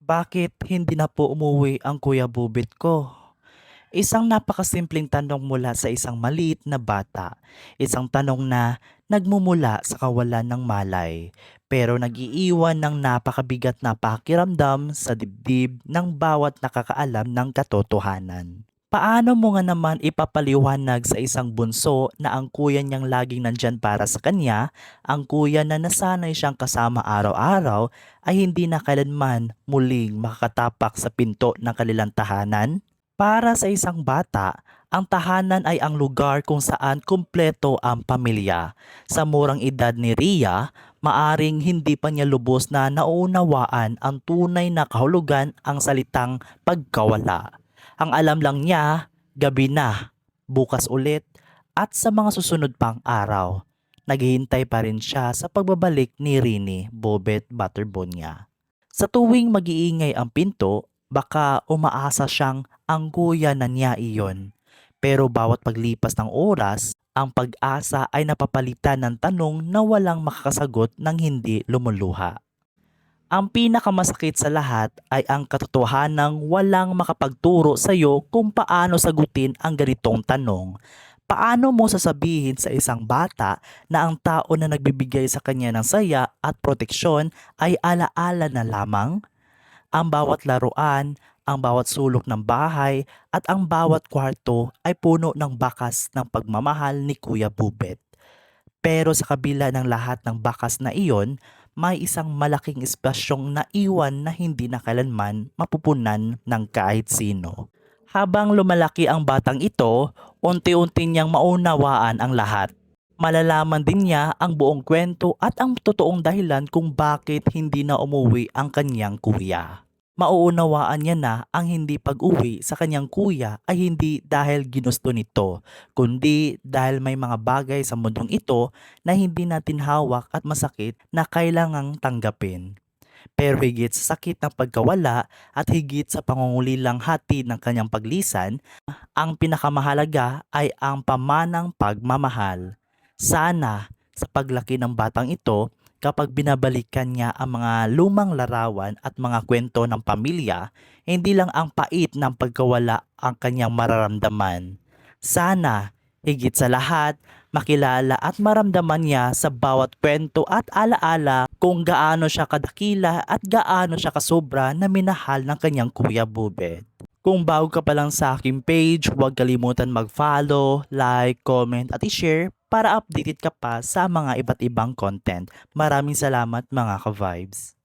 Bakit hindi na po umuwi ang Kuya Bubit ko? Isang napakasimpleng tanong mula sa isang maliit na bata. Isang tanong na nagmumula sa kawalan ng malay, pero nagiiwan ng napakabigat na pakiramdam sa dibdib ng bawat nakakaalam ng katotohanan. Paano mo nga naman ipapaliwanag sa isang bunso na ang kuya niyang laging nandyan para sa kanya, ang kuya na nasanay siyang kasama araw-araw ay hindi na kailanman muling makakatapak sa pinto ng kanilang tahanan? Para sa isang bata, ang tahanan ay ang lugar kung saan kumpleto ang pamilya. Sa murang edad ni Ria, maaring hindi pa niya lubos na nauunawaan ang tunay na kahulugan ang salitang pagkawala. Ang alam lang niya, gabi na, bukas ulit, at sa mga susunod pang araw. Naghihintay pa rin siya sa pagbabalik ni Rini, Bobet Butterbone niya. Sa tuwing mag-iingay ang pinto, baka umaasa siyang ang kuya na niya iyon. Pero bawat paglipas ng oras, ang pag-asa ay napapalitan ng tanong na walang makakasagot ng hindi lumuluha. Ang pinakamasakit sa lahat ay ang katotohanang walang makapagturo sa iyo kung paano sagutin ang ganitong tanong. Paano mo sasabihin sa isang bata na ang tao na nagbibigay sa kanya ng saya at proteksyon ay alaala na lamang? Ang bawat laruan, ang bawat sulok ng bahay at ang bawat kwarto ay puno ng bakas ng pagmamahal ni Kuya Bubet. Pero sa kabila ng lahat ng bakas na iyon, may isang malaking espasyong naiwan na hindi na kailanman mapupunan ng kahit sino. Habang lumalaki ang batang ito, unti-unti niyang maunawaan ang lahat. Malalaman din niya ang buong kwento at ang totoong dahilan kung bakit hindi na umuwi ang kanyang kuya. Mauunawaan niya na ang hindi pag-uwi sa kanyang kuya ay hindi dahil ginusto nito, kundi dahil may mga bagay sa mundong ito na hindi natin hawak at masakit na kailangang tanggapin. Pero higit sa sakit ng pagkawala at higit sa pangungulilang hati ng kanyang paglisan, ang pinakamahalaga ay ang pamanang pagmamahal. Sana sa paglaki ng batang ito, kapag binabalikan niya ang mga lumang larawan at mga kwento ng pamilya, hindi lang ang pait ng pagkawala ang kanyang mararamdaman. Sana, higit sa lahat, makilala at maramdaman niya sa bawat kwento at alaala kung gaano siya kadakila at gaano siya kasobra na minahal ng kanyang Kuya Bubet. Kung bago ka pa lang sa aking page, huwag kalimutan mag-follow, like, comment at i-share para updated ka pa sa mga iba't ibang content. Maraming salamat mga ka-vibes.